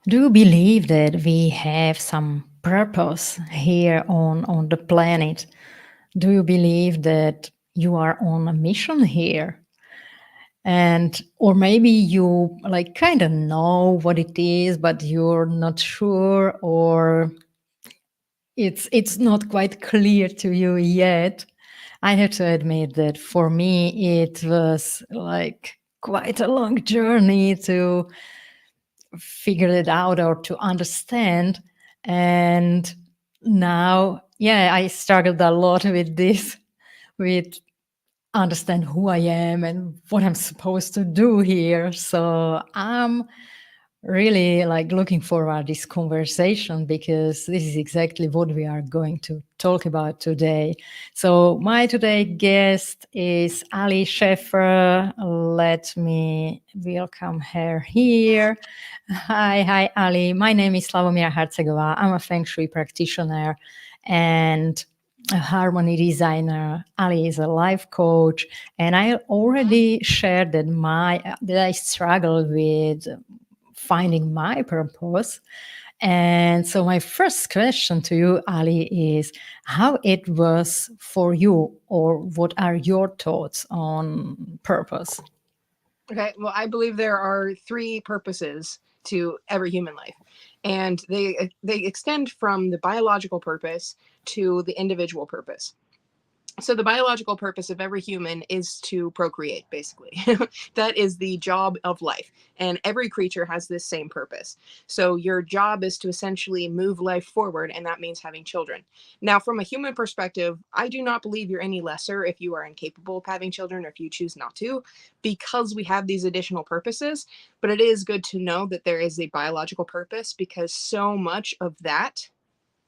Do you believe that we have some purpose here on the planet? Do you believe that you are on a mission here? And or maybe you like kind of know what it is, but you're not sure, or it's not quite clear to you yet. I have to admit that for me it was like quite a long journey to figure it out or to understand. And now, yeah, I struggled a lot with this, with understand who I am and what I'm supposed to do here. So I'm really like looking forward to this conversation because this is exactly what we are going to talk about today. So my today guest is Ali Schaefer. Let me welcome her here. Hi, Ali. My name is Slavomira Harcegova. I'm a Feng Shui practitioner and a harmony designer. Ali is a life coach, and I already shared that I struggle with finding my purpose. And so my first question to you, Ali, is how it was for you, or what are your thoughts on purpose? Okay, well, I believe there are three purposes to every human life, and they extend from the biological purpose to the individual purpose. So the biological purpose of every human is to procreate, basically. That is the job of life, and every creature has this same purpose. So your job is to essentially move life forward, and that means having children. Now, from a human perspective, I do not believe you're any lesser if you are incapable of having children or if you choose not to, because we have these additional purposes. But it is good to know that there is a biological purpose, because so much of that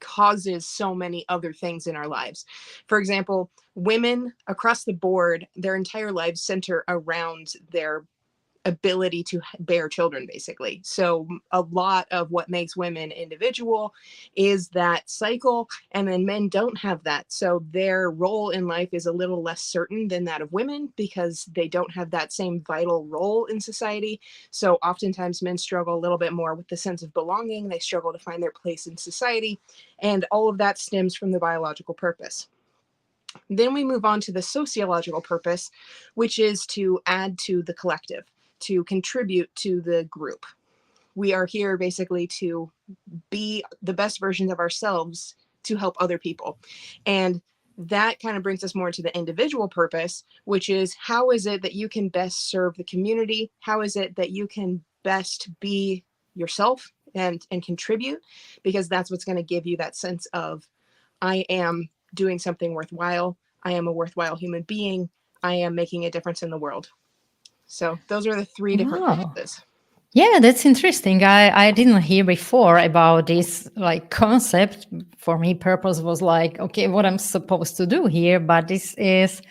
causes so many other things in our lives. For example, women across the board, their entire lives center around their ability to bear children, basically. So a lot of what makes women individual is that cycle, and then men don't have that. So their role in life is a little less certain than that of women because they don't have that same vital role in society. So oftentimes men struggle a little bit more with the sense of belonging. They struggle to find their place in society, and all of that stems from the biological purpose. Then we move on to the sociological purpose, which is to add to the collective, to contribute to the group. We are here basically to be the best versions of ourselves to help other people. And that kind of brings us more to the individual purpose, which is how is it that you can best serve the community? How is it that you can best be yourself and contribute? Because that's what's going to give you that sense of I am doing something worthwhile. I am a worthwhile human being. I am making a difference in the world. So those are the three different Wow. purposes. Yeah, that's interesting. I didn't hear before about this like concept. For me, purpose was like, okay, what I'm supposed to do here, but this is,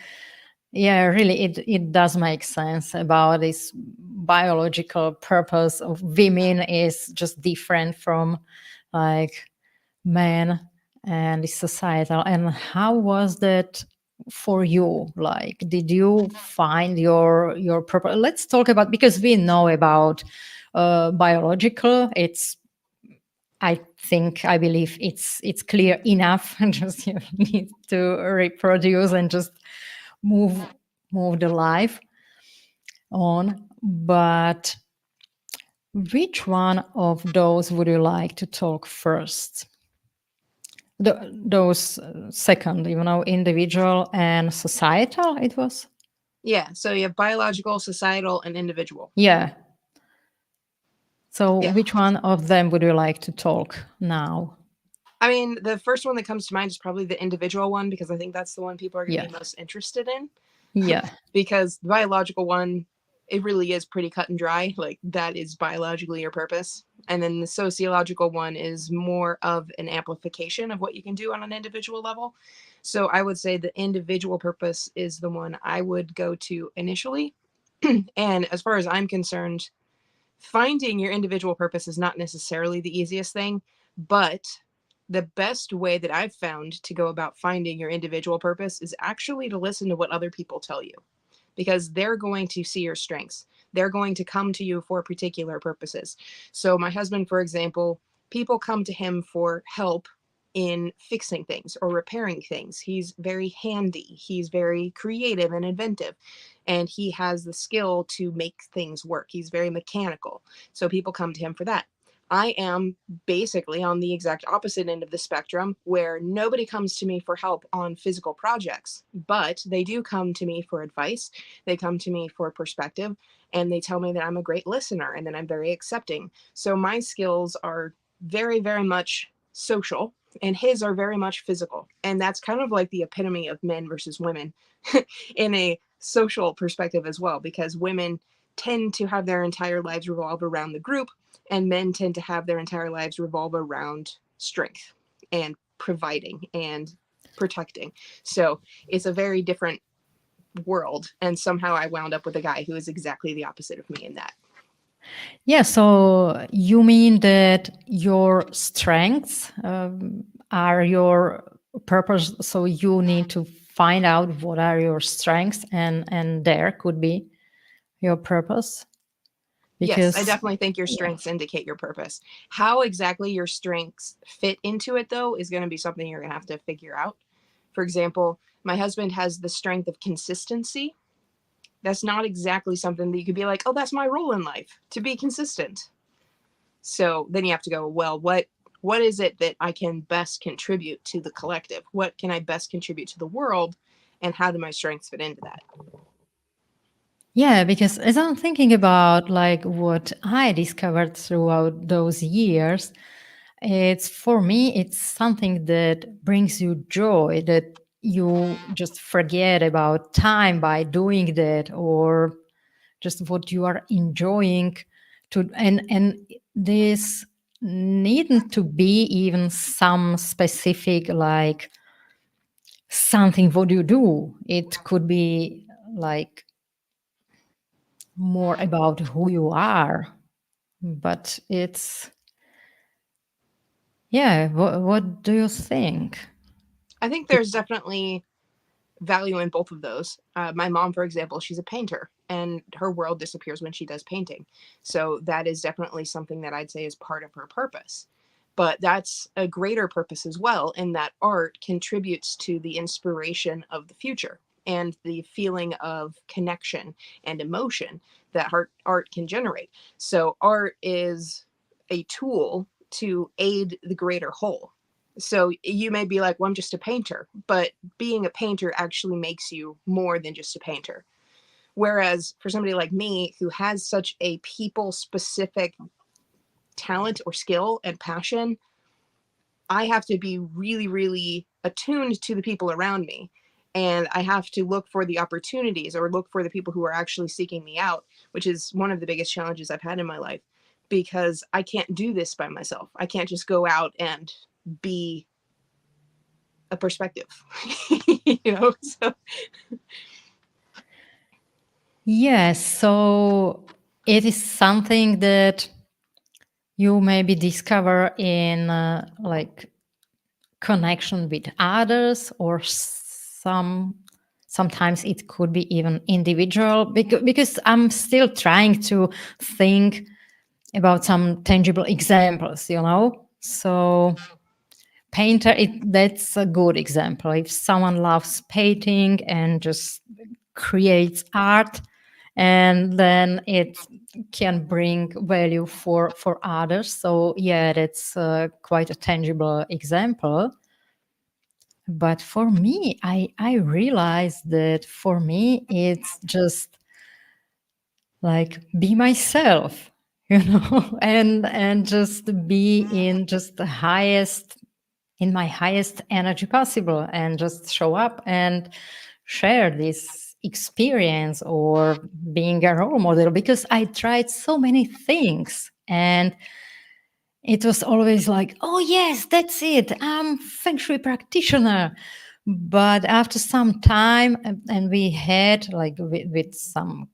yeah, really it does make sense about this biological purpose of women is just different from like men and the societal. And how was that for you? Like, did you find your purpose? Let's talk about, because we know about biological. It's, I believe it's clear enough. Just you need to reproduce and just move move the life on. But which one of those would you like to talk first? Those second, individual and societal. It was, Yeah. So you have biological, societal, and individual. yeah. So Yeah. which one of them would you like to talk now? I mean, the first one that comes to mind is probably the individual one because I think that's the one people are going to Yeah, be most interested in. yeah. Because the biological one, it really is pretty cut and dry. Like, that is biologically your purpose. And then the sociological one is more of an amplification of what you can do on an individual level. So I would say the individual purpose is the one I would go to initially. And as far as I'm concerned, finding your individual purpose is not necessarily the easiest thing, but the best way that I've found to go about finding your individual purpose is actually to listen to what other people tell you, because they're going to see your strengths. They're going to come to you for particular purposes. So my husband, for example, people come to him for help in fixing things or repairing things. He's very handy. He's very creative and inventive. And he has the skill to make things work. He's very mechanical. So people come to him for that. I am basically on the exact opposite end of the spectrum where nobody comes to me for help on physical projects, but they do come to me for advice. They come to me for perspective, and they tell me that I'm a great listener and that I'm very accepting. So my skills are very, very much social, and his are very much physical. And that's kind of like the epitome of men versus women in a social perspective as well, because women tend to have their entire lives revolve around the group, and men tend to have their entire lives revolve around strength and providing and protecting. So it's a very different world. And somehow I wound up with a guy who is exactly the opposite of me in that. Yeah, so you mean that your strengths are your purpose. So you need to find out what are your strengths, and there could be your purpose. Yes, I Because definitely think your strengths indicate your purpose. How exactly your strengths fit into it, though, is going to be something you're going to have to figure out. For example, my husband has the strength of consistency. That's not exactly something that you could be like, oh, that's my role in life, to be consistent. So then you have to go, well, what is it that I can best contribute to the collective? What can I best contribute to the world? And how do my strengths fit into that? yeah, because as I'm thinking about like what I discovered throughout those years, it's for me, it's something that brings you joy, that you just forget about time by doing that, or just what you are enjoying to, and this needn't to be even some specific like something what you do. It could be like more about who you are, but it's, yeah, what do you think? I think there's definitely value in both of those. My mom, for example, she's a painter, and her world disappears when she does painting. So that is definitely something that I'd say is part of her purpose. But that's a greater purpose as well, in that art contributes to the inspiration of the future and the feeling of connection and emotion that art can generate. So art is a tool to aid the greater whole. So you may be like, well, I'm just a painter, but being a painter actually makes you more than just a painter. Whereas for somebody like me who has such a people specific talent or skill and passion, I have to be really, really attuned to the people around me. And I have to look for the opportunities or look for the people who are actually seeking me out, which is one of the biggest challenges I've had in my life, because I can't do this by myself. I can't just go out and be a perspective. So Yes, so it is something that you maybe discover in like connection with others, or sometimes it could be even individual, because I'm still trying to think about some tangible examples, so painter, that's a good example. If someone loves painting and just creates art, and then it can bring value for others, so yeah, that's quite a tangible example. But for me, I realized that for me it's just like be myself, and just be in just the highest, in my highest energy possible, and just show up and share this experience, or being a role model, because I tried so many things, and it was always like, oh yes, that's it, I'm feng shui practitioner. But after some time, and we had like with some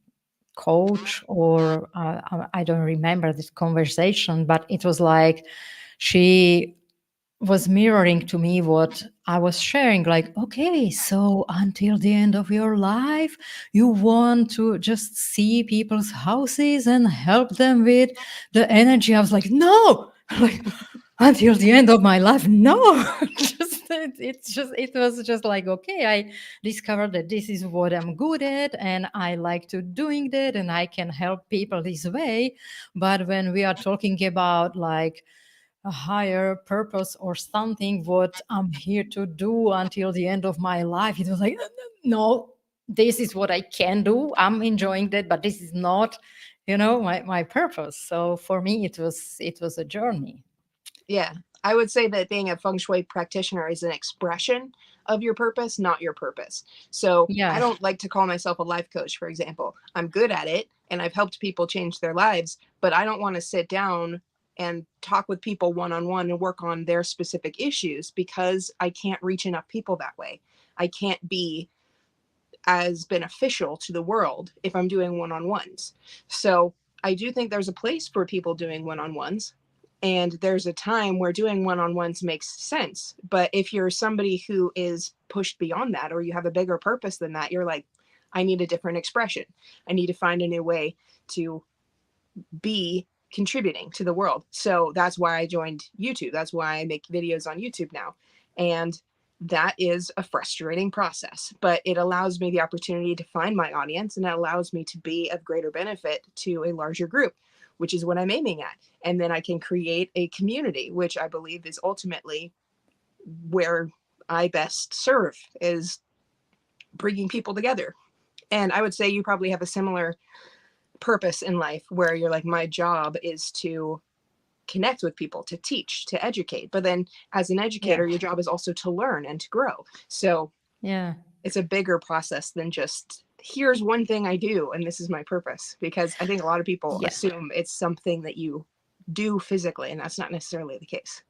coach, or I don't remember this conversation, but it was like she was mirroring to me what I was sharing. Like, okay, so until the end of your life, you want to just see people's houses and help them with the energy. I was like, no, like until the end of my life, no. It was just like, okay, I discovered that this is what I'm good at, and I like to doing that, and I can help people this way. But when we are talking about like a higher purpose or something what I'm here to do until the end of my life, it was like, no, this is what I can do, I'm enjoying that, but this is not, my purpose. So for me it was a journey. Yeah. I would say that being a feng shui practitioner is an expression of your purpose, not your purpose. So I Yeah. don't like to call myself a life coach, for example. I'm good at it and I've helped people change their lives, but I don't want to sit down and talk with people one on one and work on their specific issues because I can't reach enough people that way. I can't be as beneficial to the world if I'm doing one on ones. So I do think there's a place for people doing one on ones. And there's a time where doing one on ones makes sense. But if you're somebody who is pushed beyond that, or you have a bigger purpose than that, you're like, I need a different expression. I need to find a new way to be contributing to the world. So that's why I joined YouTube. That's why I make videos on YouTube now. And that is a frustrating process, but it allows me the opportunity to find my audience and it allows me to be of greater benefit to a larger group, which is what I'm aiming at. And then I can create a community, which I believe is ultimately where I best serve, is bringing people together. And I would say you probably have a similar purpose in life where you're like, my job is to connect with people, to teach, to educate. But then as an Yeah. educator, your job is also to learn and to grow. So Yeah. it's a bigger process than just here's one thing I do and this is my purpose. Because I think a lot of people Yeah. assume it's something that you do physically, and that's not necessarily the case.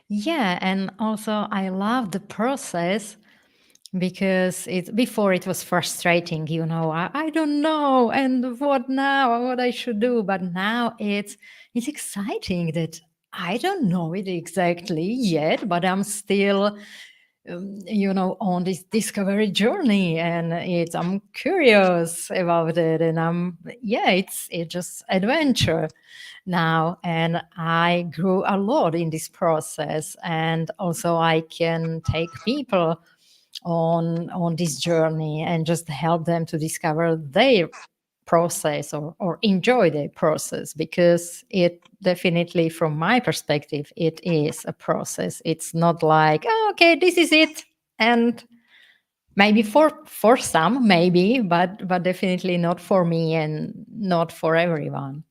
Yeah, and also I love the process because it before it was frustrating, I don't know and what now, what I should do, but now it's exciting that I don't know it exactly yet, but I'm still on this discovery journey, and I'm curious about it, and it's just adventure now, and I grew a lot in this process, and also I can take people on this journey and just help them to discover their process, or enjoy their process, because it definitely, from my perspective, it is a process. It's not like, oh, okay, this is it, and maybe for some, maybe, but definitely not for me and not for everyone.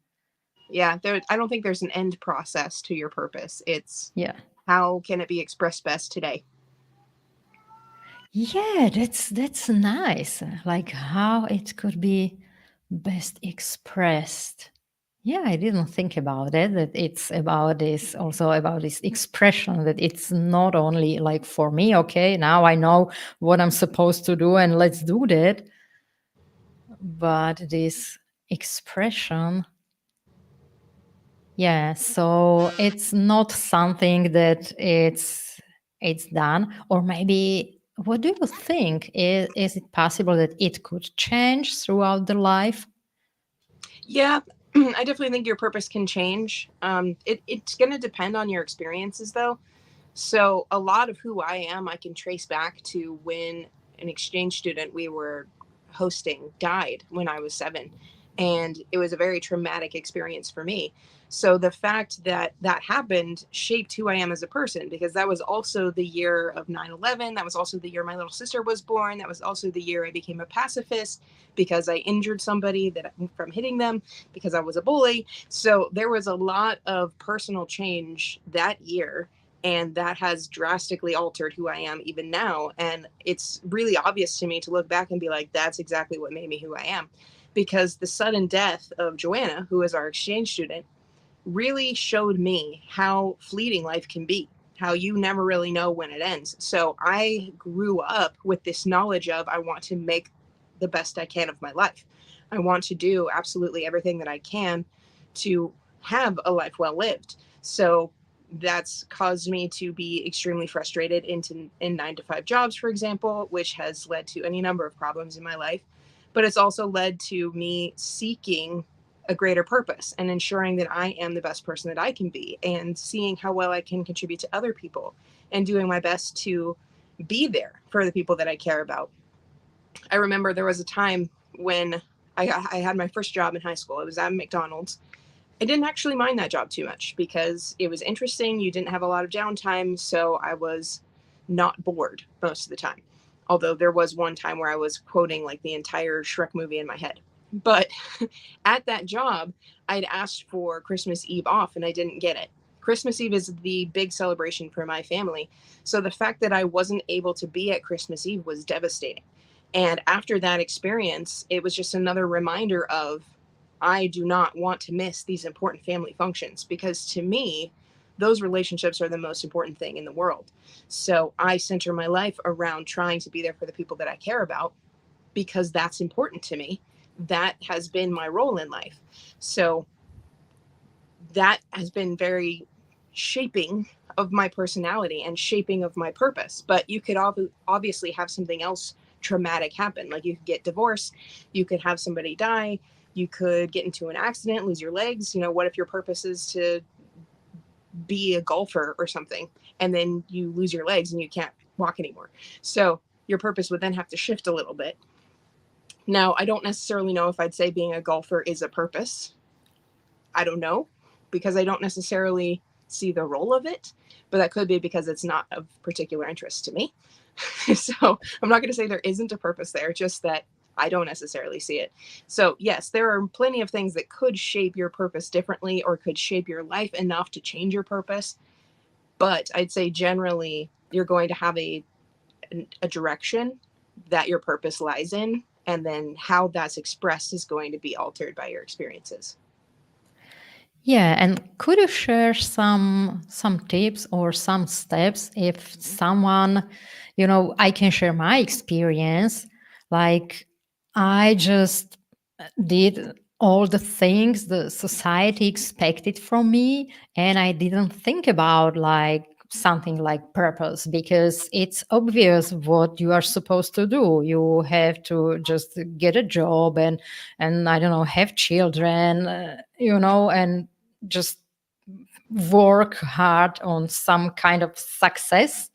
Yeah, I don't think there's an end process to your purpose. It's Yeah. how can it be expressed best today? Yeah, that's nice. Like how it could be best expressed. Yeah, I didn't think about it. That it's about this, also about this expression. That it's not only like for me. Okay, now I know what I'm supposed to do, and let's do that. But this expression, yeah. So it's not something that it's done, or maybe. What do you think? Is it possible that it could change throughout the life? Yeah, I definitely think your purpose can change. It's going to depend on your experiences, though. So a lot of who I am, I can trace back to when an exchange student we were hosting died when I was 7. And it was a very traumatic experience for me. So the fact that that happened shaped who I am as a person, because that was also the year of 9/11. That was also the year my little sister was born. That was also the year I became a pacifist because I injured somebody that from hitting them because I was a bully. So there was a lot of personal change that year, and that has drastically altered who I am even now. And it's really obvious to me to look back and be like, that's exactly what made me who I am. Because the sudden death of Joanna, who is our exchange student, really showed me how fleeting life can be, how you never really know when it ends. So I grew up with this knowledge of I want to make the best I can of my life. I want to do absolutely everything that I can to have a life well lived. So That's caused me to be extremely frustrated in 9 to 5 jobs, for example, which has led to any number of problems in my life. But it's also led to me seeking a greater purpose and ensuring that I am the best person that I can be, and seeing how well I can contribute to other people, and doing my best to be there for the people that I care about. I remember there was a time when I had my first job in high school. It was at McDonald's. I didn't actually mind that job too much because it was interesting. You didn't have a lot of downtime, so I was not bored most of the time. Although there was one time where I was quoting like the entire Shrek movie in my head. But at that job, I'd asked for Christmas Eve off and I didn't get it. Christmas Eve is the big celebration for my family. So the fact that I wasn't able to be at Christmas Eve was devastating. And after that experience, it was just another reminder of, I do not want to miss these important family functions, because to me, those relationships are the most important thing in the world. So I center my life around trying to be there for the people that I care about, because that's important to me. That has been my role in life. So that has been very shaping of my personality and shaping of my purpose. But you could obviously have something else traumatic happen. Like you could get divorced, you could have somebody die, you could get into an accident, lose your legs. What if your purpose is to be a golfer or something, and then you lose your legs and you can't walk anymore? So your purpose would then have to shift a little bit. Now, I don't necessarily know if I'd say being a golfer is a purpose. I don't know, because I don't necessarily see the role of it, but that could be because it's not of particular interest to me. So I'm not going to say there isn't a purpose there, just that I don't necessarily see it. So yes, there are plenty of things that could shape your purpose differently or could shape your life enough to change your purpose. But I'd say generally you're going to have a direction that your purpose lies in, and then how that's expressed is going to be altered by your experiences. Yeah, and could you share some tips or some steps if someone, I can share my experience. Like I just did all the things the society expected from me, and I didn't think about like something like purpose, because it's obvious what you are supposed to do. You have to just get a job and I don't know, have children, and just work hard on some kind of success.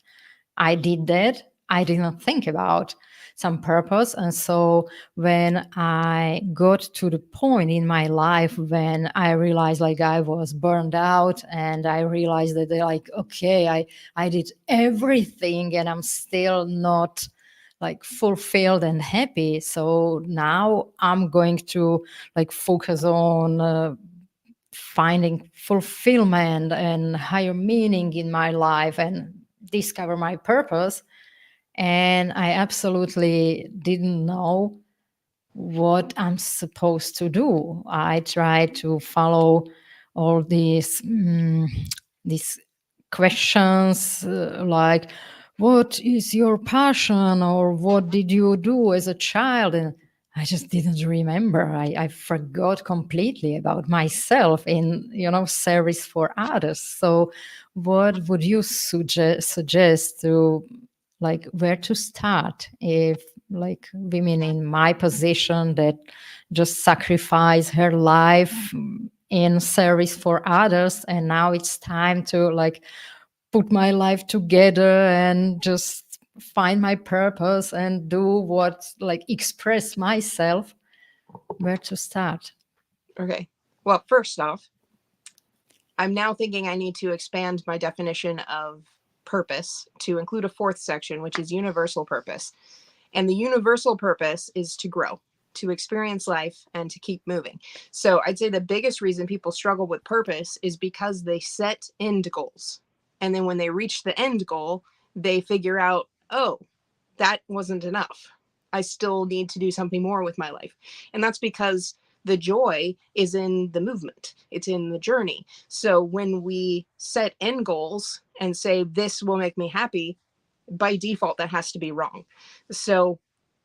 I did that. I didn't think about some purpose. And so when I got to the point in my life when I realized like I was burned out, and I realized that they're like, okay, I did everything and I'm still not like fulfilled and happy. So now I'm going to like focus on finding fulfillment and higher meaning in my life and discover my purpose. And I absolutely didn't know what I'm supposed to do. I tried to follow all these questions, like, what is your passion, or what did you do as a child? And I just didn't remember. I forgot completely about myself in, service for others. So what would you suggest to, like, where to start if like women in my position that just sacrifice her life in service for others, and now it's time to like put my life together and just find my purpose and do what, like, express myself, where to start? Okay. Well, first off, I'm now thinking I need to expand my definition of purpose to include a fourth section, which is universal purpose. And the universal purpose is to grow, to experience life, and to keep moving. So I'd say the biggest reason people struggle with purpose is because they set end goals. And then when they reach the end goal, they figure out, oh, that wasn't enough. I still need to do something more with my life. And that's because the joy is in the movement, it's in the journey. So when we set end goals and say, this will make me happy, by default, that has to be wrong. So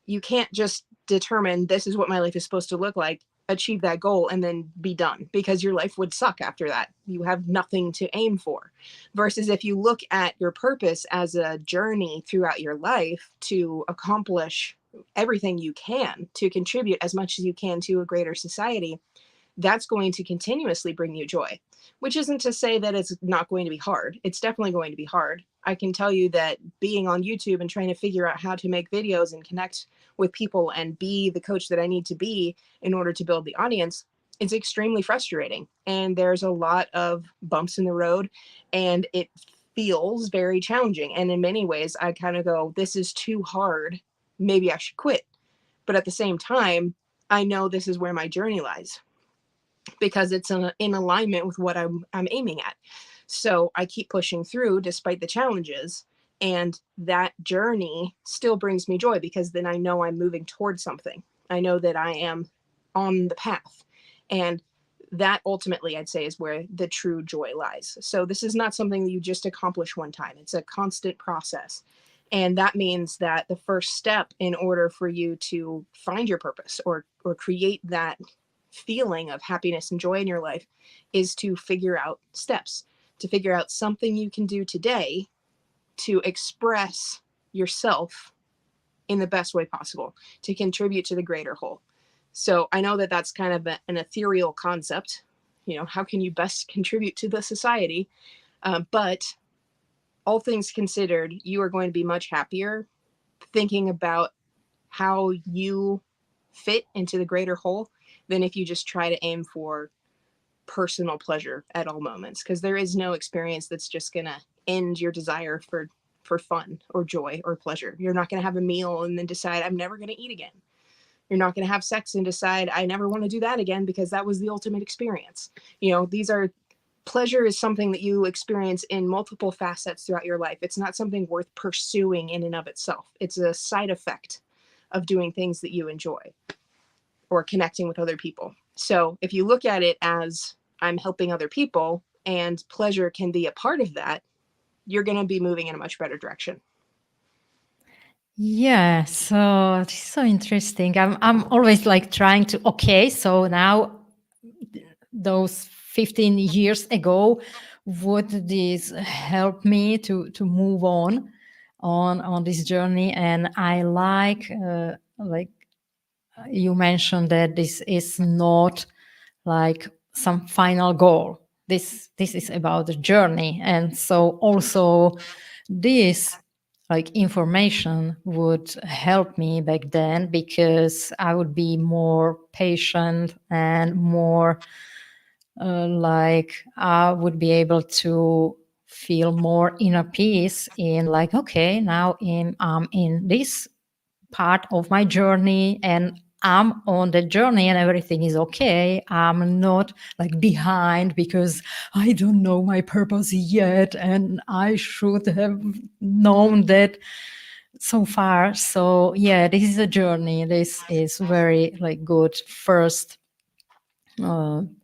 you can't just determine this is what my life is supposed to look like achieve that goal and then be done, because your life would suck after that. You have nothing to aim for. Versus if you look at your purpose as a journey throughout your life to accomplish everything you can, to contribute as much as you can to a greater society, that's going to continuously bring you joy. Which isn't to say that it's not going to be hard. It's definitely going to be hard. I can tell you that being on YouTube and trying to figure out how to make videos and connect with people and be the coach that I need to be in order to build the audience, it's extremely frustrating. And there's a lot of bumps in the road, and it feels very challenging. And in many ways, I kind of go, this is too hard. Maybe I should quit. But at the same time, I know this is where my journey lies, because it's in alignment with what I'm aiming at. So I keep pushing through despite the challenges, and that journey still brings me joy, because then I know I'm moving towards something. I know that I am on the path, and that ultimately, I'd say, is where the true joy lies. So this is not something that you just accomplish one time. It's a constant process. And that means that the first step in order for you to find your purpose, or create that feeling of happiness and joy in your life, is to figure out steps, to figure out something you can do today to express yourself in the best way possible, to contribute to the greater whole. So I know that that's kind of an ethereal concept. How can you best contribute to the society? But all things considered, you are going to be much happier thinking about how you fit into the greater whole than if you just try to aim for personal pleasure at all moments, because there is no experience that's just going to end your desire for fun or joy or pleasure. You're not going to have a meal and then decide, I'm never going to eat again. You're not going to have sex and decide, I never want to do that again, because that was the ultimate experience. Pleasure is something that you experience in multiple facets throughout your life. It's not something worth pursuing in and of itself. It's a side effect of doing things that you enjoy or connecting with other people. So if you look at it as, I'm helping other people and pleasure can be a part of that, you're going to be moving in a much better direction. Yeah, so it's so interesting. I'm always like trying to, okay, so now those 15 years ago, would this help me to move on this journey? And I like you mentioned that this is not like some final goal. This is about the journey. And so also this like information would help me back then, because I would be more patient and more like I would be able to feel more inner peace in like, okay, now I'm in this part of my journey and I'm on the journey and everything is okay. I'm not like behind because I don't know my purpose yet and I should have known that so far. So yeah, this is a journey. This is very like good first, even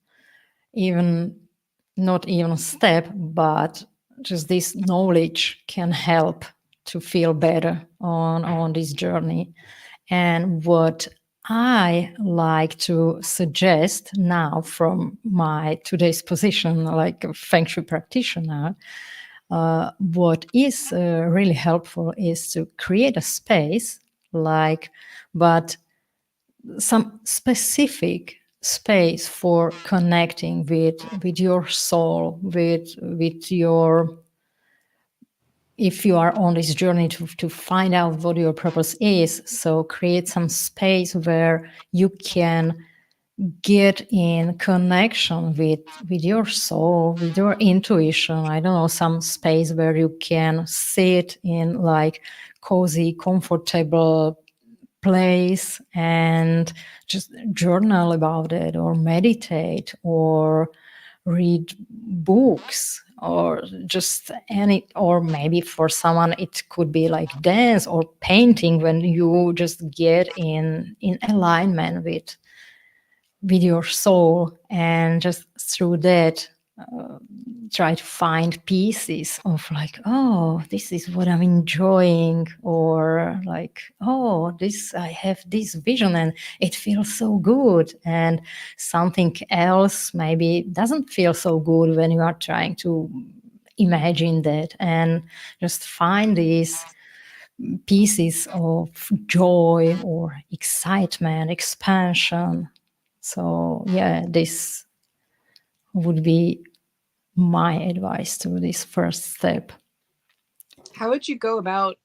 not even step, but just this knowledge can help to feel better on this journey. And what I like to suggest now from my today's position, like a Feng Shui practitioner, what is really helpful is to create a space, but some specific space for connecting with your soul, with your, if you are on this journey to find out what your purpose is. So create some space where you can get in connection with your soul, with your intuition. I don't know, some space where you can sit in like cozy, comfortable place and just journal about it, or meditate, or read books, or just any, or maybe for someone it could be like dance or painting, when you just get in alignment with your soul, and just through that try to find pieces of like, oh, this is what I'm enjoying, or like, oh, this, I have this vision and it feels so good, and something else maybe doesn't feel so good when you are trying to imagine that, and just find these pieces of joy or excitement, expansion. So yeah, this would be my advice to this first step. How would you go about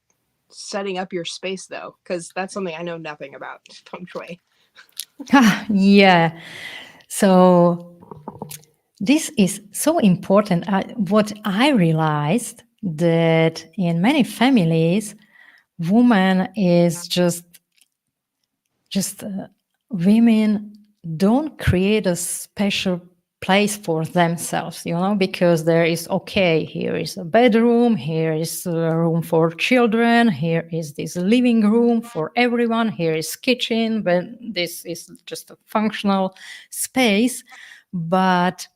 setting up your space though? Because that's something I know nothing about feng shui. Yeah. So this is so important. What I realized that in many families, woman is just women don't create a special place for themselves, because there is, okay, here is a bedroom, here is a room for children, here is this living room for everyone, here is kitchen, but this is just a functional space. But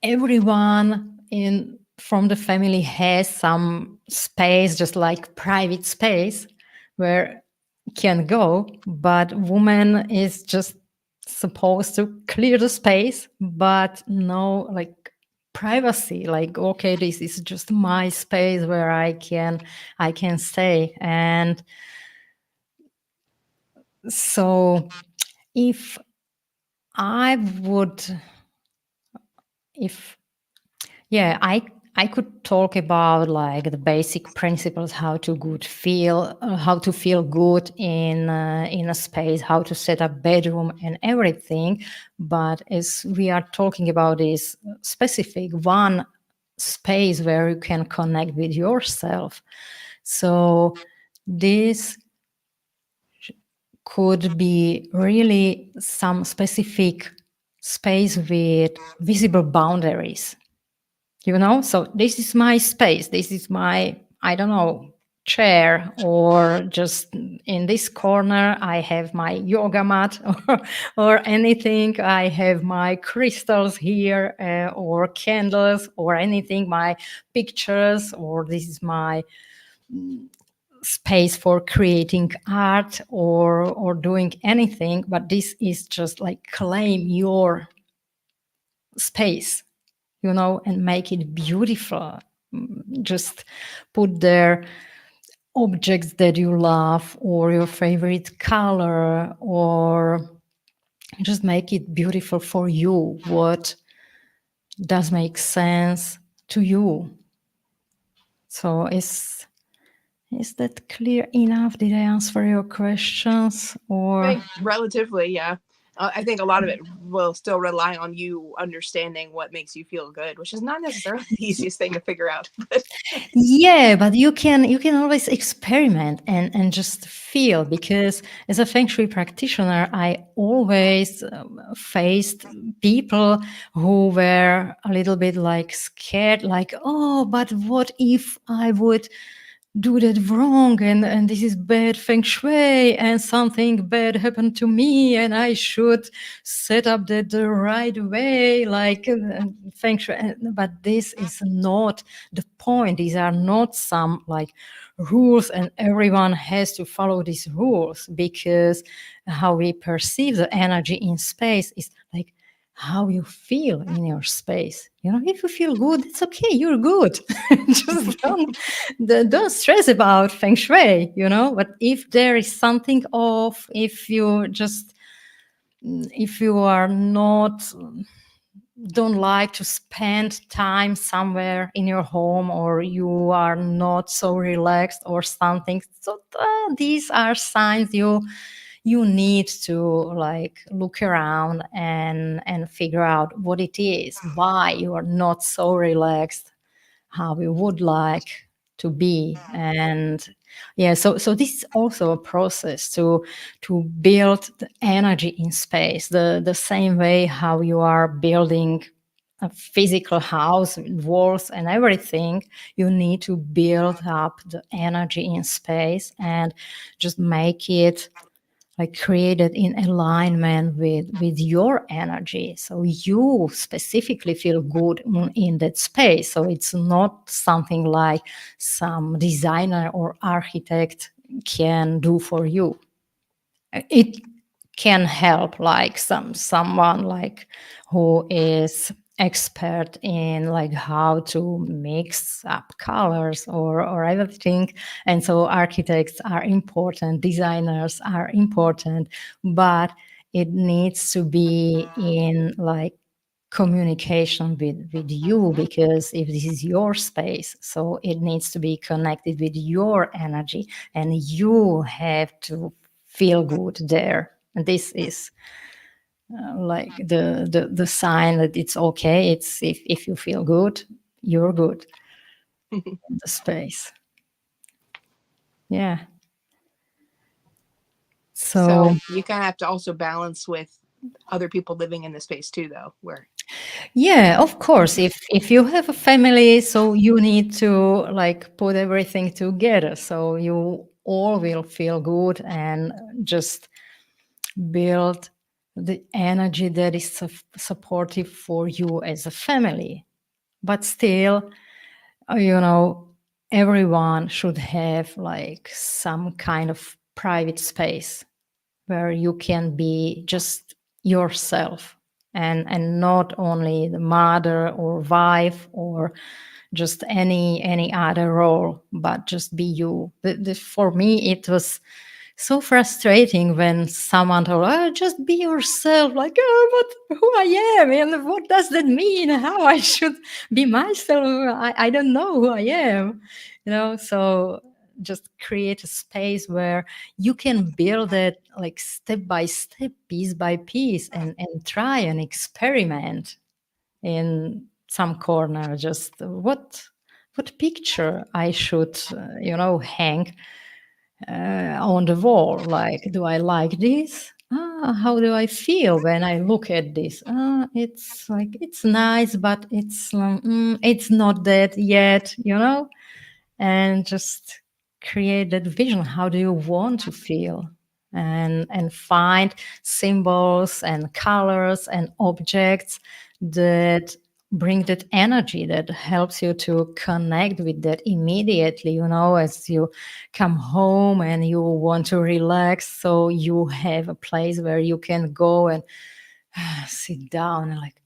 everyone in from the family has some space, just like private space, where can go, but woman is just supposed to clear the space, but no, like, privacy, like, okay, this is just my space where I can stay. And so if I would if Yeah, I could talk about like the basic principles, how to feel good in a space, how to set up bedroom and everything. But as we are talking about this specific one space where you can connect with yourself, so this could be really some specific space with visible boundaries. So this is my space, this is my, I don't know, chair, or just in this corner I have my yoga mat, or anything, I have my crystals here, or candles, or anything, my pictures, or this is my space for creating art, or doing anything. But this is just like claim your space, and make it beautiful. Just put there objects that you love, or your favorite color, or just make it beautiful for you. What does make sense to you? So is that clear enough? Did I answer your questions? I Or think relatively, yeah. I think a lot of it will still rely on you understanding what makes you feel good, which is not necessarily the easiest thing to figure out. But yeah, but you can always experiment and just feel, because as a feng shui practitioner, I always faced people who were a little bit like scared, like, oh, but what if I would do that wrong, and this is bad feng shui, and something bad happened to me, and I should set up that the right way, like feng shui. But this is not the point. These are not some like rules and everyone has to follow these rules, because how we perceive the energy in space is like how you feel in your space. If you feel good, it's okay, you're good. Just don't stress about feng shui. But if there is something off, if you are not, don't like to spend time somewhere in your home, or you are not so relaxed or something, so these are signs you need to like look around and figure out what it is, why you are not so relaxed how we would like to be. And yeah, so this is also a process to build the energy in space, the same way how you are building a physical house with walls and everything. You need to build up the energy in space and just make it like created in alignment with your energy, so you specifically feel good in that space. So it's not something like some designer or architect can do for you. It can help, like someone like who is expert in like how to mix up colors or everything. And so architects are important, designers are important, but it needs to be in like communication with you, because if this is your space, so it needs to be connected with your energy, and you have to feel good there. And this is like the sign that it's okay. It's if you feel good, you're good in the space. Yeah. So So you kind of have to also balance with other people living in the space too, though, where yeah, of course, if you have a family, so you need to like put everything together, so you all will feel good and just build the energy that is supportive for you as a family. But still, you know, everyone should have like some kind of private space where you can be just yourself, and not only the mother or wife or just any other role, but just be you. For me it was so frustrating when someone told, oh, just be yourself, like, oh, but who I am and what does that mean, how I should be myself, I don't know who I am, so just create a space where you can build it like step by step, piece by piece, and try and experiment in some corner, just what picture I should hang on the wall. Like, do I like this? How do I feel when I look at this? It's like it's nice, but it's not that yet. And just create that vision. How do you want to feel? And find symbols and colors and objects that bring that energy, that helps you to connect with that immediately, as you come home and you want to relax, so you have a place where you can go and sit down and like,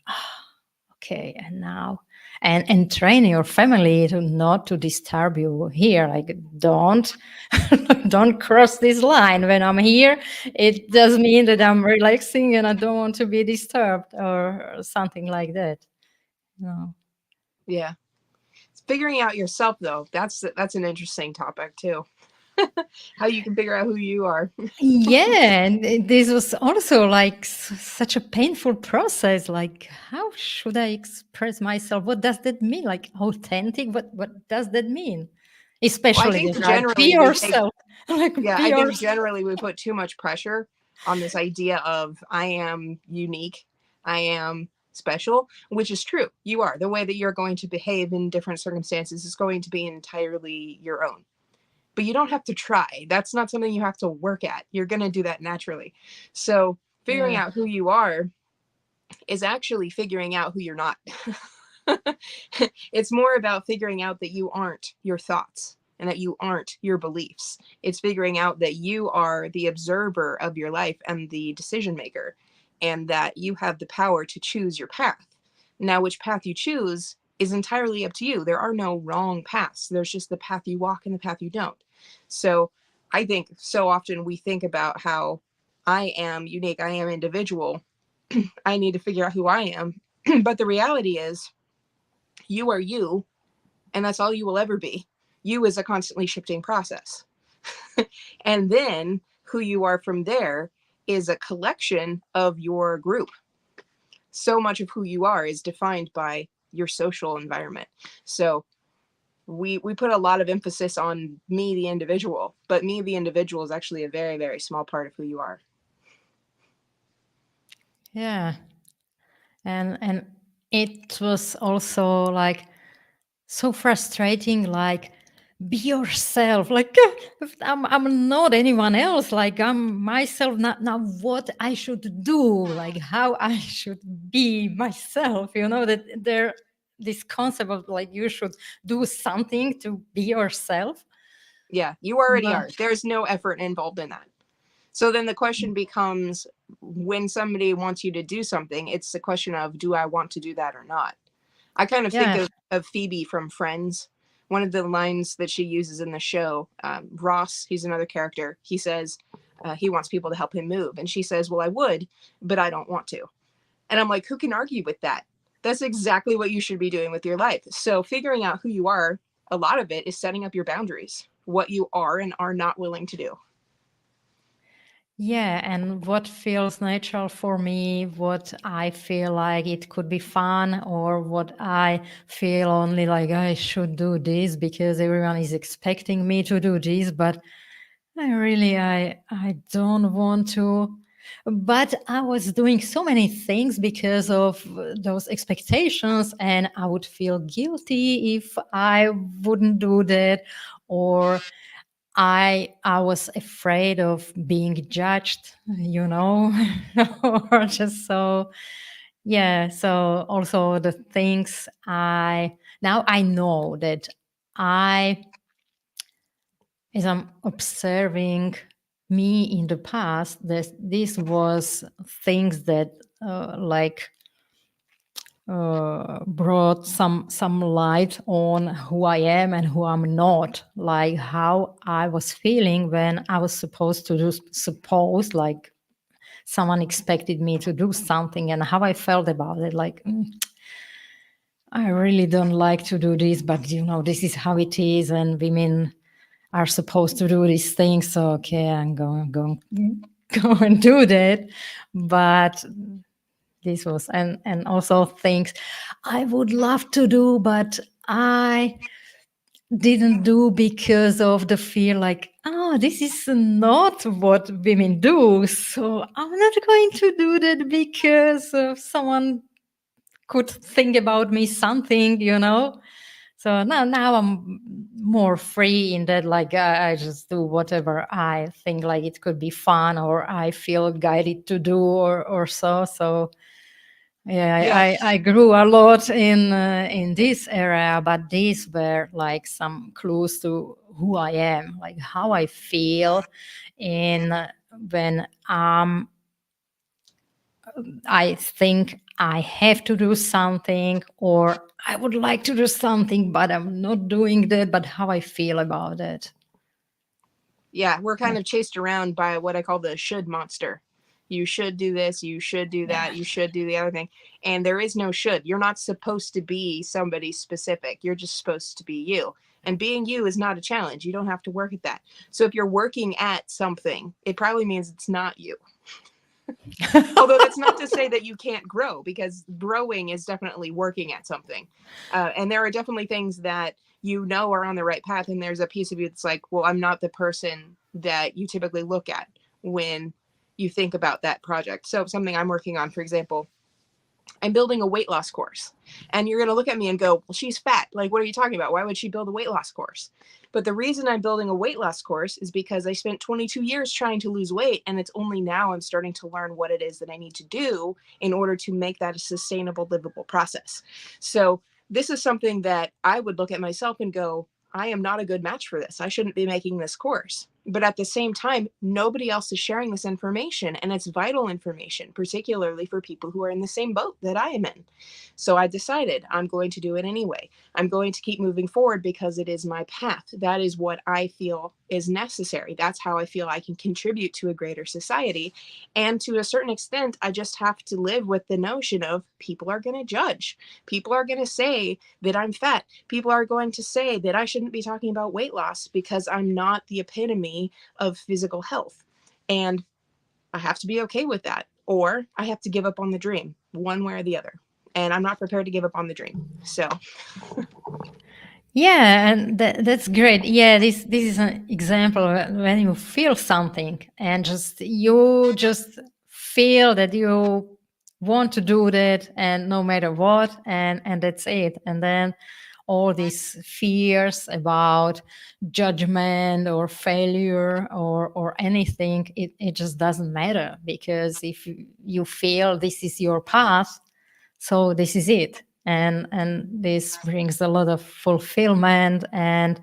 okay, and now, and train your family to not to disturb you here, like, don't don't cross this line. When I'm here, it does mean that I'm relaxing and I don't want to be disturbed, or something like that. No. yeah, figuring out yourself though, that's an interesting topic too. How you can figure out who you are. Yeah, and this was also like such a painful process. Like, how should I express myself? What does that mean? Like, authentic? What does that mean? Well, I Especially think this, right? Be generally we take yourself. Like, yeah, be I think yourself. generally we put too much pressure on this idea of I am unique, I am special, which is true. You are. The way that you're going to behave in different circumstances is going to be entirely your own. But you don't have to try. That's not something you have to work at. You're going to do that naturally. So, figuring Yeah. out who you are is actually figuring out who you're not. It's more about figuring out that you aren't your thoughts and that you aren't your beliefs. It's figuring out that you are the observer of your life and the decision maker, and that you have the power to choose your path. Now, which path you choose is entirely up to you. There are no wrong paths. There's just the path you walk and the path you don't. So I think so often we think about how I am unique, I am individual, I need to figure out who I am. But the reality is, you are you, and that's all you will ever be. You is a constantly shifting process. And then who you are from there is a collection of your group. So much of who you are is defined by your social environment. So we put a lot of emphasis on me, the individual, but me, the individual, is actually a very, very small part of who you are. Yeah. And it was also like so frustrating, like be yourself. Like I'm not anyone else. Like I'm myself. Now what I should do, like how I should be myself. You know that there this concept of like you should do something to be yourself. Yeah, you already But are. There's no effort involved in that. So then the question becomes, when somebody wants you to do something, it's the question of, do I want to do that or not? I kind of think yeah, of Phoebe from Friends. One of the lines that she uses in the show, Ross, he's another character, he says he wants people to help him move. And she says, well, I would, but I don't want to. And I'm like, who can argue with that? That's exactly what you should be doing with your life. So figuring out who you are, a lot of it is setting up your boundaries, what you are and are not willing to do. yeah, and what feels natural for me, what I feel like it could be fun, or what I feel only like I should do this because everyone is expecting me to do this, but I don't want to. But I was doing so many things because of those expectations, and I would feel guilty if I wouldn't do that, or I was afraid of being judged, you know, or just so yeah. So also the things I now I know that I as I'm observing me in the past, this was things that like brought some light on who I am and who I'm not, like how I was feeling when I was supposed to do suppose like someone expected me to do something and how I felt about it. Like I really don't like to do this, but you know this is how it is, and women are supposed to do these things. So okay, I'm going go and do that, but this was and also things I would love to do, but I didn't do because of the fear like, oh, this is not what women do, so I'm not going to do that because someone could think about me something, you know. So now I'm more free in that, like I just do whatever I think like it could be fun or I feel guided to do or so. So yeah, Yeah. I grew a lot in this area, but these were like some clues to who I am, like how I feel in when I think I have to do something or I would like to do something, but I'm not doing that, but how I feel about it. Yeah, we're kind of chased around by what I call the should monster. You should do this, you should do Yeah. that, you should do the other thing. And there is no should. You're not supposed to be somebody specific. You're just supposed to be you. And being you is not a challenge. You don't have to work at that. So if you're working at something, it probably means it's not you. Although that's not to say that you can't grow, because growing is definitely working at something. And there are definitely things that you know are on the right path. And there's a piece of you that's like, well, I'm not the person that you typically look at when you think about that project. So something I'm working on, for example, I'm building a weight loss course. And you're going to look at me and go, well, she's fat. Like, what are you talking about? Why would she build a weight loss course? But the reason I'm building a weight loss course is because I spent 22 years trying to lose weight. And it's only now I'm starting to learn what it is that I need to do in order to make that a sustainable, livable process. So this is something that I would look at myself and go, I am not a good match for this. I shouldn't be making this course. But at the same time, nobody else is sharing this information, and it's vital information, particularly for people who are in the same boat that I am in. So I decided I'm going to do it anyway. I'm going to keep moving forward because it is my path. That is what I feel is necessary. That's how I feel I can contribute to a greater society. And to a certain extent, I just have to live with the notion of people are going to judge. People are going to say that I'm fat. People are going to say that I shouldn't be talking about weight loss because I'm not the epitome of physical health. And I have to be okay with that, or I have to give up on the dream, one way or the other. And I'm not prepared to give up on the dream. So, Yeah, and that's great. Yeah, this is an example when you feel something and just feel that you want to do that and no matter what and that's it. And then all these fears about judgment or failure or anything, it just doesn't matter, because if you feel this is your path, so this is it. And this brings a lot of fulfillment, and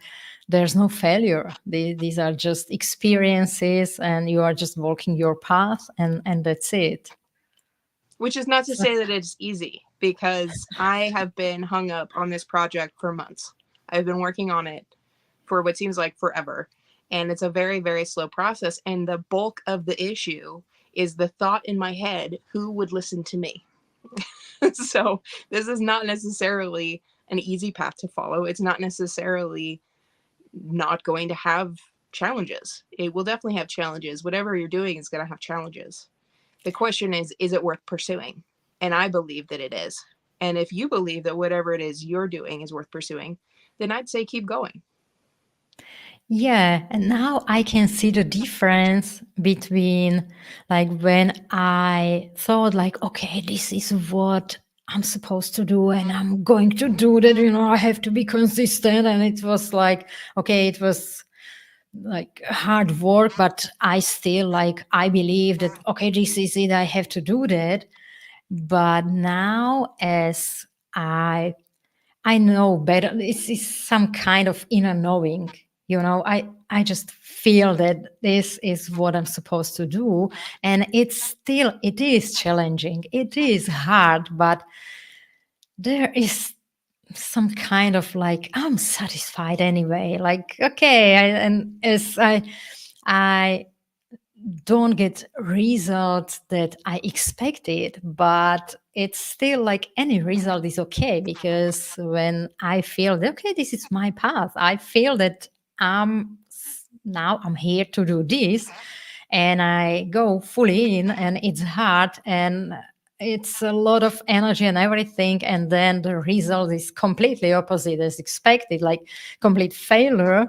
there's no failure. These are just experiences, and you are just walking your path, and that's it. Which is not to So, say that it's easy, because I have been hung up on this project for months. I've been working on it for what seems like forever. And it's a very, very slow process. And the bulk of the issue is the thought in my head, who would listen to me? So this is not necessarily an easy path to follow. It's not necessarily not going to have challenges. It will definitely have challenges. Whatever you're doing is going to have challenges. The question is it worth pursuing? And I believe that it is. And if you believe that whatever it is you're doing is worth pursuing, then I'd say keep going. yeah, and now I can see the difference between, like, when I thought, like, okay, this is what I'm supposed to do and I'm going to do that, I have to be consistent. And it was like, okay, it was like hard work, but I still, like, I believe that, okay, this is it, I have to do that. But now, as I know better. This is some kind of inner knowing. I just feel that this is what I'm supposed to do. And it is challenging. It is hard, but there is some kind of, like, I'm satisfied anyway. Like, okay. And as I don't get results that I expected, but it's still like any result is okay, because when I feel that, okay, this is my path, I feel that now I'm here to do this, and I go fully in, and it's hard, and it's a lot of energy and everything, and then the result is completely opposite as expected, like complete failure.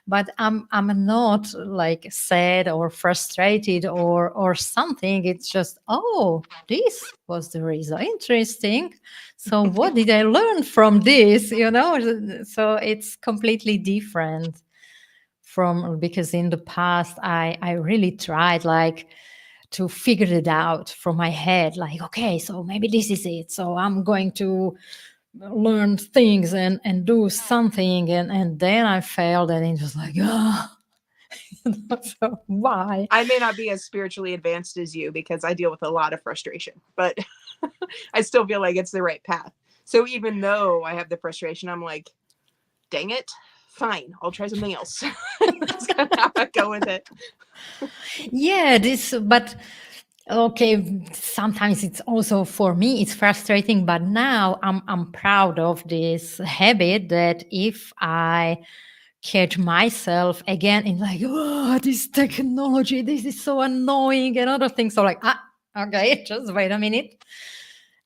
But I'm not like sad or frustrated or something. It's just, oh, this was the result, interesting. So what did I learn from this? So it's completely different from, because in the past I really tried, like, to figure it out from my head, like, okay, so maybe this is it, so I'm going to learn things and do something, and then I failed, and it was like, oh. So why? I may not be as spiritually advanced as you because I deal with a lot of frustration, but I still feel like it's the right path. So even though I have the frustration, I'm like, dang it, fine, I'll try something else. That's kind of how I go with it. Yeah, but okay, sometimes it's also, for me it's frustrating, but now I'm proud of this habit, that if I catch myself again in, like, oh, this technology, this is so annoying, and other things, so, like, okay, just wait a minute,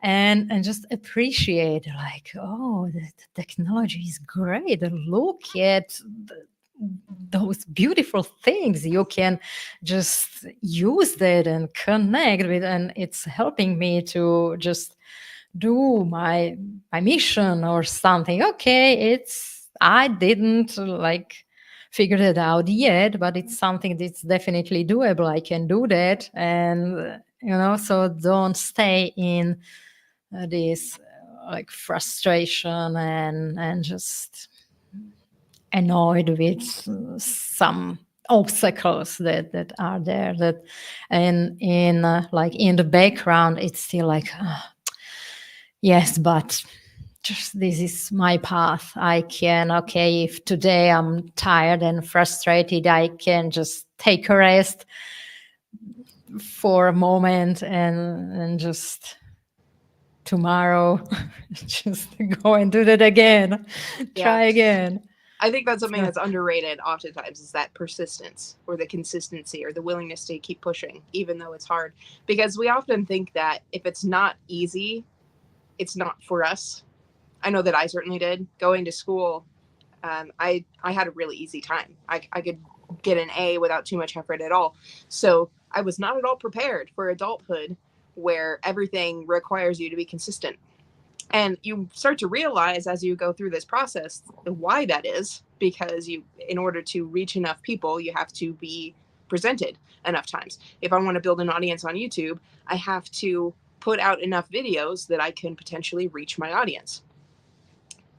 and just appreciate, like, oh, the technology is great, look at those beautiful things you can just use that and connect with, and it's helping me to just do my mission or something. Okay, I didn't, like, figure it out yet, but it's something that's definitely doable. I can do that. And so don't stay in this like frustration and just annoyed with some obstacles that are there, that and in like in the background it's still like, yes, but just this is my path. I can, okay, if today I'm tired and frustrated, I can just take a rest for a moment, and just tomorrow just go and do that again. Yeah. Try again. I think that's something So, that's underrated oftentimes, is that persistence or the consistency or the willingness to keep pushing, even though it's hard. Because we often think that if it's not easy, it's not for us. I know that I certainly did. Going to school, I had a really easy time. I could get an A without too much effort at all. So I was not at all prepared for adulthood, where everything requires you to be consistent. And you start to realize as you go through this process why that is, because you, in order to reach enough people, you have to be presented enough times. If I want to build an audience on YouTube, I have to put out enough videos that I can potentially reach my audience.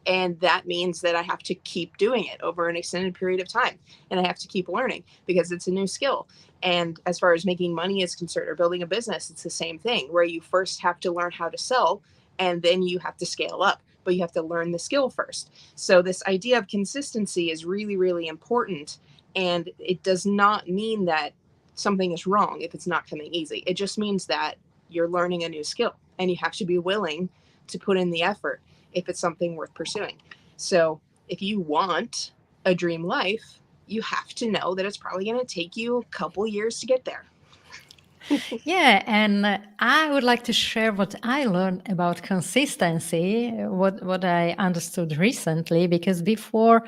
And that means that I have to keep doing it over an extended period of time. And I have to keep learning because it's a new skill. And as far as making money is concerned or building a business, it's the same thing where you first have to learn how to sell and then you have to scale up, but you have to learn the skill first. So, this idea of consistency is really, really important. And it does not mean that something is wrong if it's not coming easy. It just means that you're learning a new skill and you have to be willing to put in the effort if it's something worth pursuing. So if you want a dream life, you have to know that it's probably going to take you a couple years to get there. Yeah, and I would like to share what I learned about consistency, what I understood recently, because before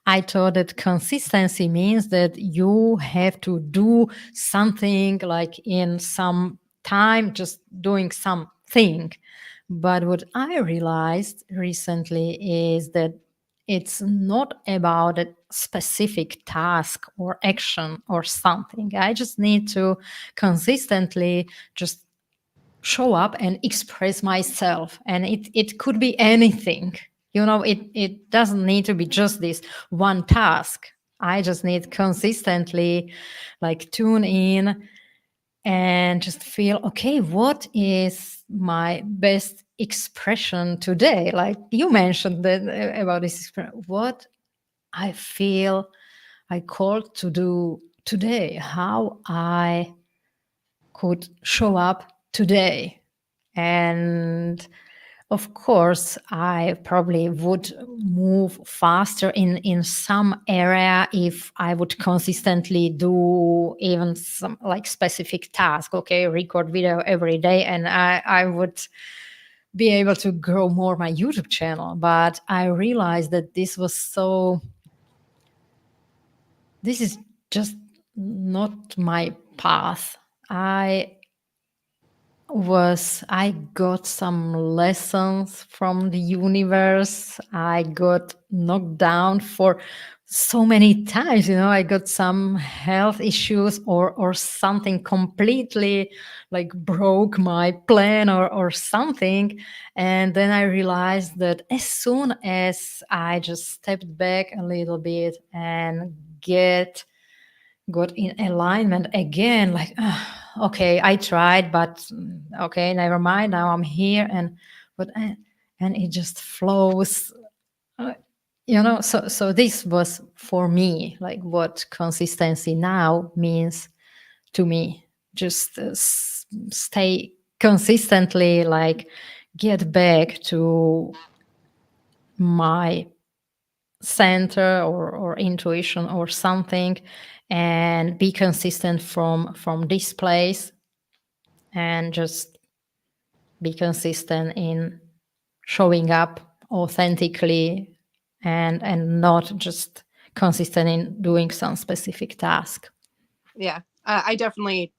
I thought that consistency means that you have to do something like in some time, just doing something. But what I realized recently is that it's not about a specific task or action or something. I just need to consistently just show up and express myself. And it could be anything. It doesn't need to be just this one task. I just need consistently like tune in and just feel, okay, what is my best expression today? Like you mentioned that about this, what I feel I called to do today, how I could show up today. And of course, I probably would move faster in some area if I would consistently do even some like specific task. Okay, record video every day, and I would be able to grow more my YouTube channel. But I realized that this is just not my path. I got some lessons from the universe. I got knocked down for so many times. I got some health issues or something completely like broke my plan or something. And then I realized that as soon as I just stepped back a little bit and got in alignment again, like okay, I tried, but okay, never mind, now I'm here. And it just flows, uh, so this was for me like what consistency now means to me. Just stay consistently, like get back to my center or intuition or something, and be consistent from this place, and just be consistent in showing up authentically, and not just consistent in doing some specific task. Yeah, I definitely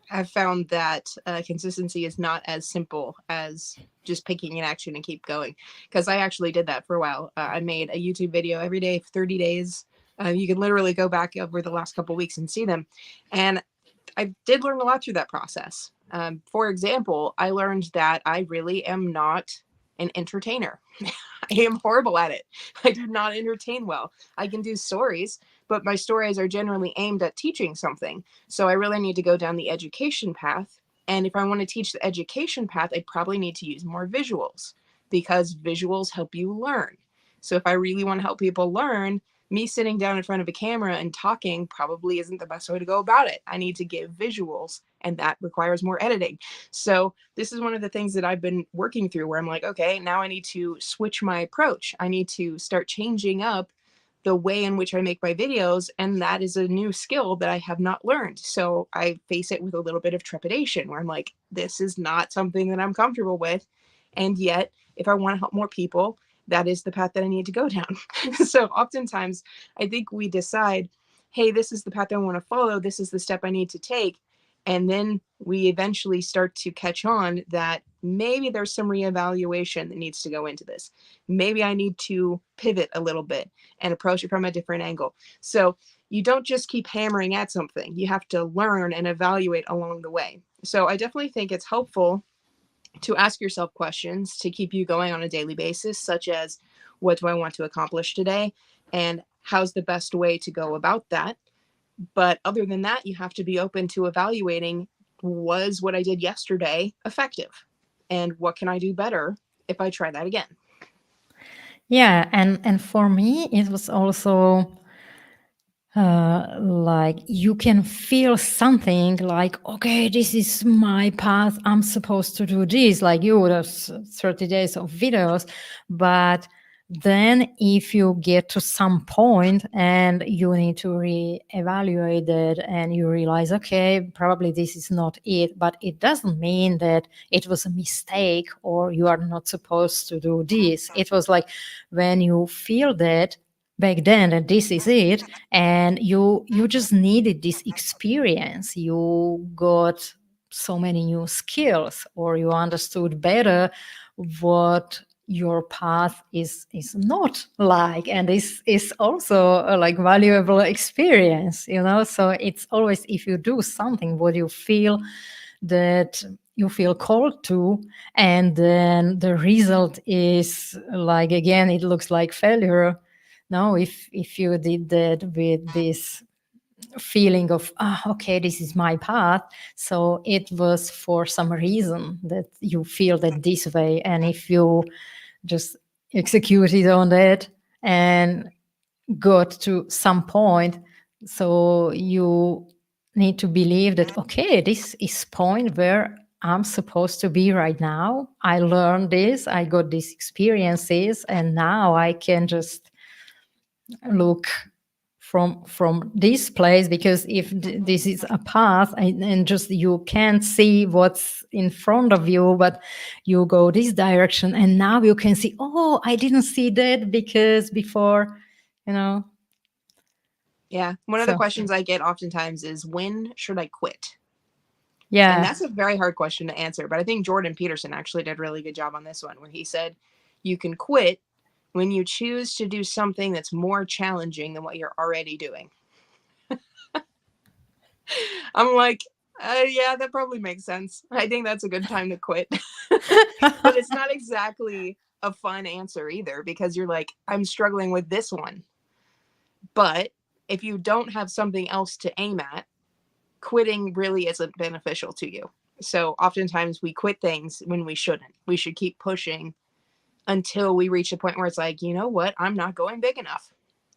have found that consistency is not as simple as just picking an action and keep going. Because I actually did that for a while. I made a YouTube video every day for 30 days. You can literally go back over the last couple weeks and see them. And I did learn a lot through that process. For example, I learned that I really am not an entertainer. I am horrible at it. I do not entertain well. I can do stories, but my stories are generally aimed at teaching something. So I really need to go down the education path. And if I want to teach the education path, I probably need to use more visuals because visuals help you learn. So if I really want to help people learn, me sitting down in front of a camera and talking probably isn't the best way to go about it. I need to give visuals, and that requires more editing. So this is one of the things that I've been working through where I'm like, okay, now I need to switch my approach. I need to start changing up the way in which I make my videos. And that is a new skill that I have not learned. So I face it with a little bit of trepidation where I'm like, this is not something that I'm comfortable with. And yet, if I want to help more people, that is the path that I need to go down. So oftentimes, I think we decide, hey, this is the path I want to follow. This is the step I need to take. And then we eventually start to catch on that maybe there's some reevaluation that needs to go into this. Maybe I need to pivot a little bit and approach it from a different angle. So you don't just keep hammering at something, you have to learn and evaluate along the way. So I definitely think it's helpful to ask yourself questions to keep you going on a daily basis, such as, what do I want to accomplish today? And how's the best way to go about that? But other than that, you have to be open to evaluating, was what I did yesterday effective? And what can I do better if I try that again? Yeah, and for me, it was also like you can feel something like, okay, this is my path, I'm supposed to do this, like you would have 30 days of videos. But then if you get to some point and you need to re-evaluate it and you realize, okay, probably this is not it, but it doesn't mean that it was a mistake or you are not supposed to do this. It was like when you feel that back then that this is it, and you just needed this experience, you got so many new skills, or you understood better what your path is not like, and this is also a like valuable experience, you know. So it's always, if you do something what you feel that you feel called to, and then the result is like, again, it looks like failure. No, if you did that with this feeling of, okay, this is my path, so it was for some reason that you feel that this way, and if you just executed on that and got to some point, so you need to believe that, okay, this is point where I'm supposed to be right now, I learned this, I got these experiences, and now I can just look from this place, because if this is a path, and just you can't see what's in front of you, but you go this direction, and now you can see, oh, I didn't see that because before, you know. Yeah. One of the So questions I get oftentimes is, when should I quit? And yeah. that's a very hard question to answer. But I think Jordan Peterson actually did a really good job on this one when he said, you can quit when you choose to do something that's more challenging than what you're already doing. I'm like, yeah, that probably makes sense. I think that's a good time to quit. But it's not exactly a fun answer either, because you're like, I'm struggling with this one. But if you don't have something else to aim at, quitting really isn't beneficial to you. So oftentimes we quit things when we shouldn't. We should keep pushing until we reach a point where it's like, you know what, I'm not going big enough,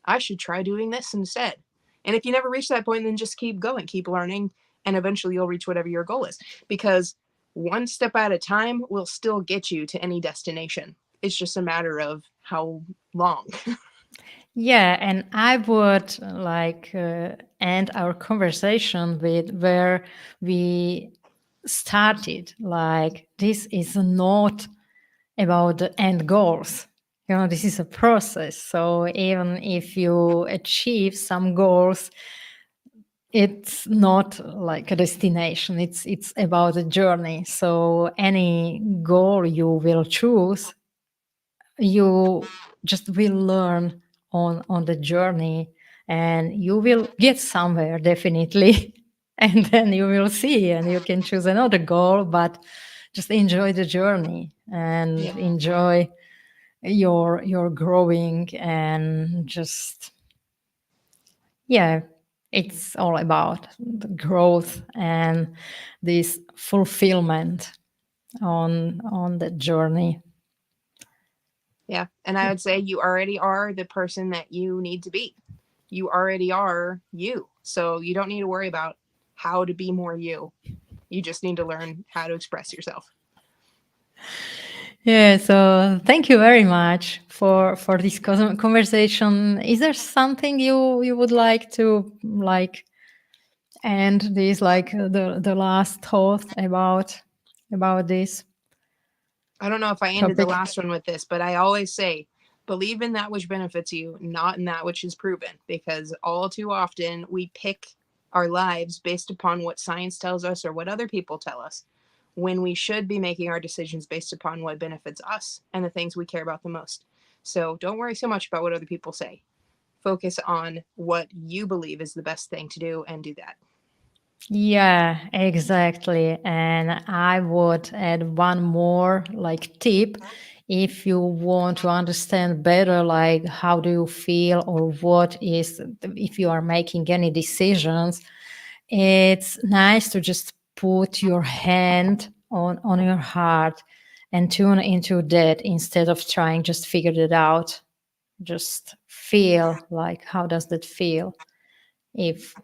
I should try doing this instead. And if you never reach that point, then just keep going, keep learning, and eventually you'll reach whatever your goal is. Because one step at a time will still get you to any destination. It's just a matter of how long. Yeah, and I would like end our conversation with where we started. Like, this is not about the end goals. You know, this is a process. So even if you achieve some goals, it's not like a destination. It's about a journey. So any goal you will choose, you just will learn on the journey, and you will get somewhere definitely. And then you will see, and you can choose another goal, but just enjoy the journey Yeah. and enjoy your growing, and just, yeah, it's all about the growth and this fulfillment on the journey. Yeah. And I would say you already are the person that you need to be. You already are you. So you don't need to worry about how to be more you. You just need to learn how to express yourself. Yeah, so thank you very much for this conversation. Is there something you would like to like end this, like the last thought about this I don't know if I ended the topic? last one with this, but I always say, believe in that which benefits you, not in that which is proven. Because all too often we pick our lives based upon what science tells us or what other people tell us, when we should be making our decisions based upon what benefits us and the things we care about the most. So don't worry so much about what other people say. Focus on what you believe is the best thing to do and do that. Yeah, exactly. And I would add one more like tip. If you want to understand better, like how do you feel or what is, if you are making any decisions, it's nice to just put your hand on your heart and tune into that instead of trying just figure it out. Just feel like how does that feel? If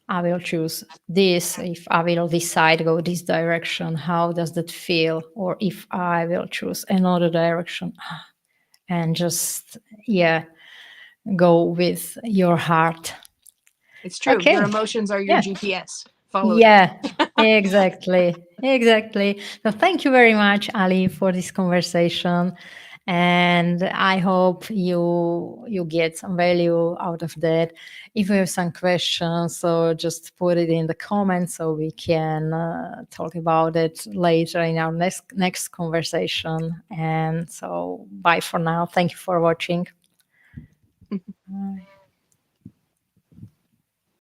I will choose this, if I will decide go this direction, how does that feel? Or if I will choose another direction, and just yeah, go with your heart. It's true. Your Okay. emotions are your Yeah. GPS. Follow them. Yeah, exactly. Exactly. So thank you very much, Ali, for this conversation. And I hope you get some value out of that. If you have some questions, so just put it in the comments so we can talk about it later in our next conversation. And so bye for now. Thank you for watching. Bye.